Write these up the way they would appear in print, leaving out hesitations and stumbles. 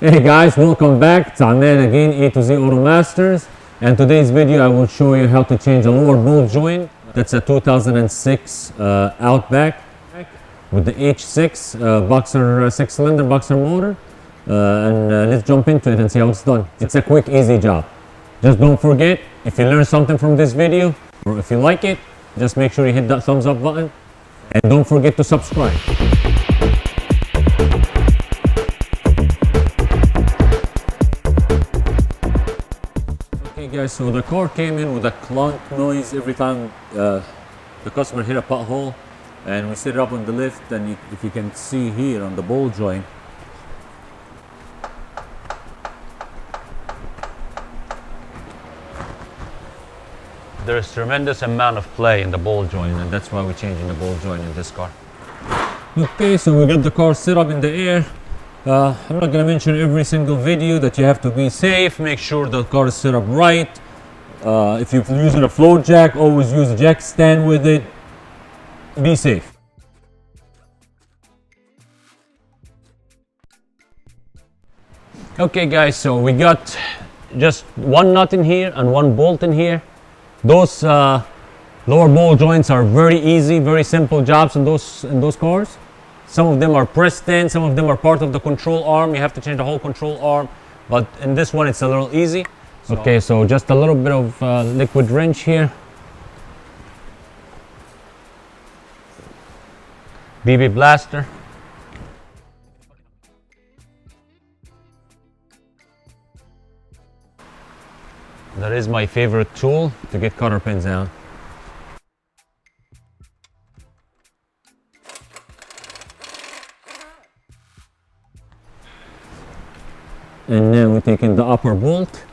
Hey guys, welcome back. It's Ahmed again, A to Z Auto Masters. And today's video I will show you how to change a lower ball joint. That's a 2006 Outback with the H6 boxer 6-cylinder boxer motor. Let's jump into it and see how it's done. It's a quick, easy job. Just don't forget, if you learned something from this video or if you like it, just make sure you hit that thumbs up button and don't forget to subscribe. Okay guys, so the car came in with a clunk noise every time the customer hit a pothole, and we set it up on the lift, and if you can see here on the ball joint, there's tremendous amount of play in the ball joint, and that's why we're changing the ball joint in this car. Okay, so we got the car set up in the air. I'm not going to mention every single video that you have to be safe. Make sure the car is set up right. If you're using a float jack, always use a jack stand with it. Be safe. Okay guys, so we got just one nut in here and one bolt in here. Those lower ball joints are very easy, very simple jobs in those cars. Some of them are pressed in, some of them are part of the control arm. You have to change the whole control arm, but in this one it's a little easy. Okay, so just a little bit of liquid wrench here. BB blaster. That is my favorite tool to get cotter pins out. And now we're taking the upper bolt.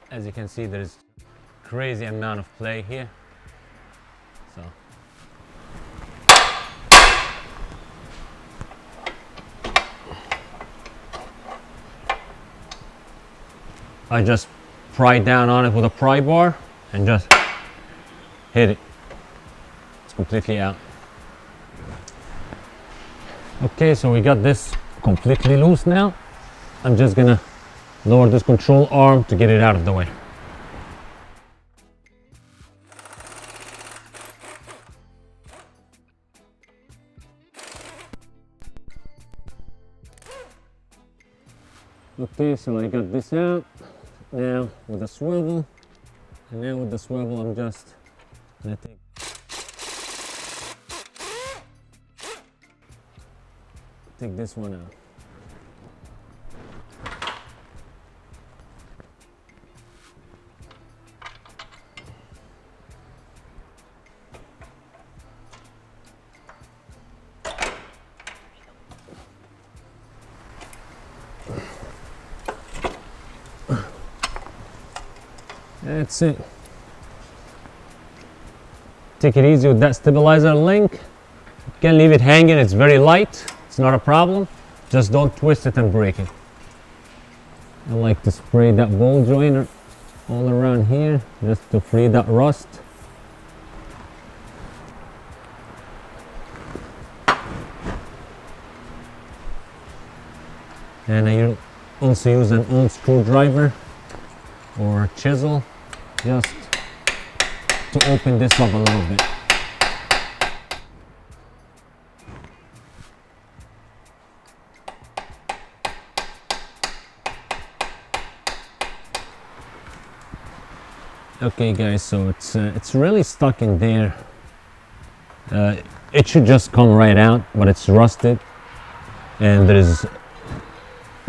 As you can see, there's crazy amount of play here. So I just pry down on it with a pry bar and just hit it. It's completely out. Okay, so we got this completely loose now. I'm just gonna lower this control arm to get it out of the way. Okay, so I got this out. Now with the swivel, and now with the swivel I'm just gonna take this one out. That's it. Take it easy with that stabilizer link. You can leave it hanging, it's very light, it's not a problem. Just don't twist it and break it. I like to spray that ball joint all around here just to free that rust. And I also use an old screwdriver or a chisel just to open this up a little bit. Okay guys, so it's really stuck in there. It should just come right out, but it's rusted, and there's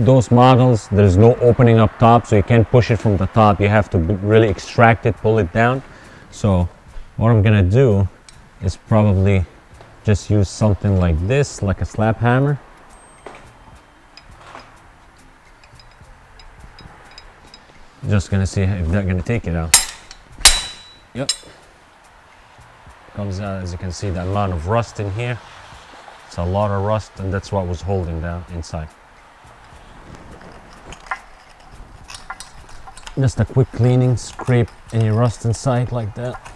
those models, there's no opening up top, so you can't push it from the top. You have to really extract it, pull it down. So what I'm gonna do is probably just use something like this, like a slap hammer. Just gonna see if they're gonna take it out. Yep. Comes out, as you can see, the amount of rust in here. It's a lot of rust, and that's what was holding down inside. Just a quick cleaning, scrape any rust inside like that.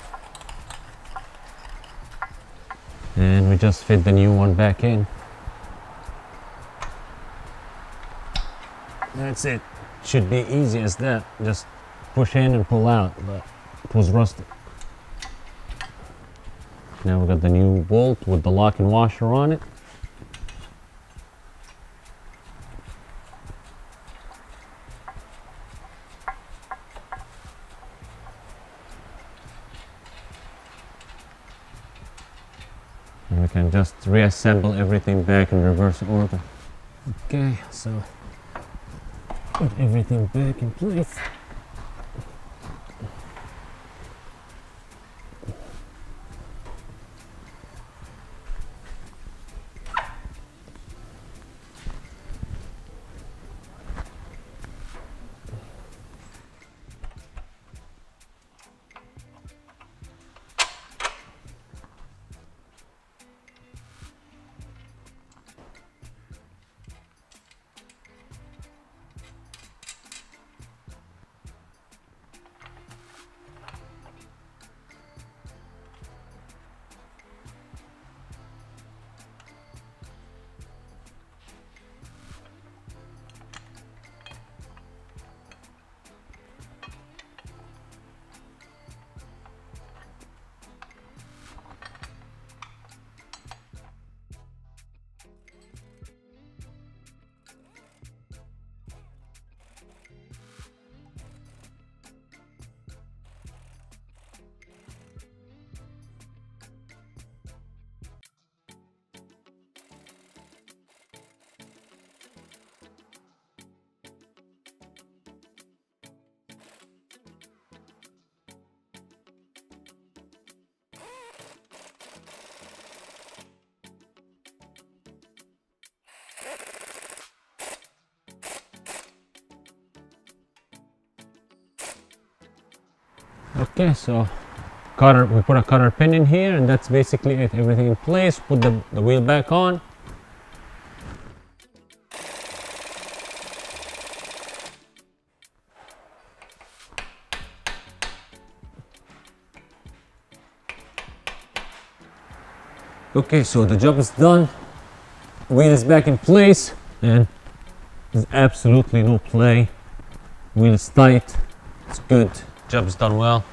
And we just fit the new one back in. That's it. Should be easy as that. Just push in and pull out, but it was rusted. Now we got the new bolt with the lock and washer on it. And we can just reassemble everything back in reverse order. Okay, so put everything back in place. Okay, so we put a cutter pin in here, and that's basically it. Everything in place. Put the wheel back on. Okay, so the job is done. Wheel is back in place, and there's absolutely no play. Wheel is tight. It's good. Job's done well.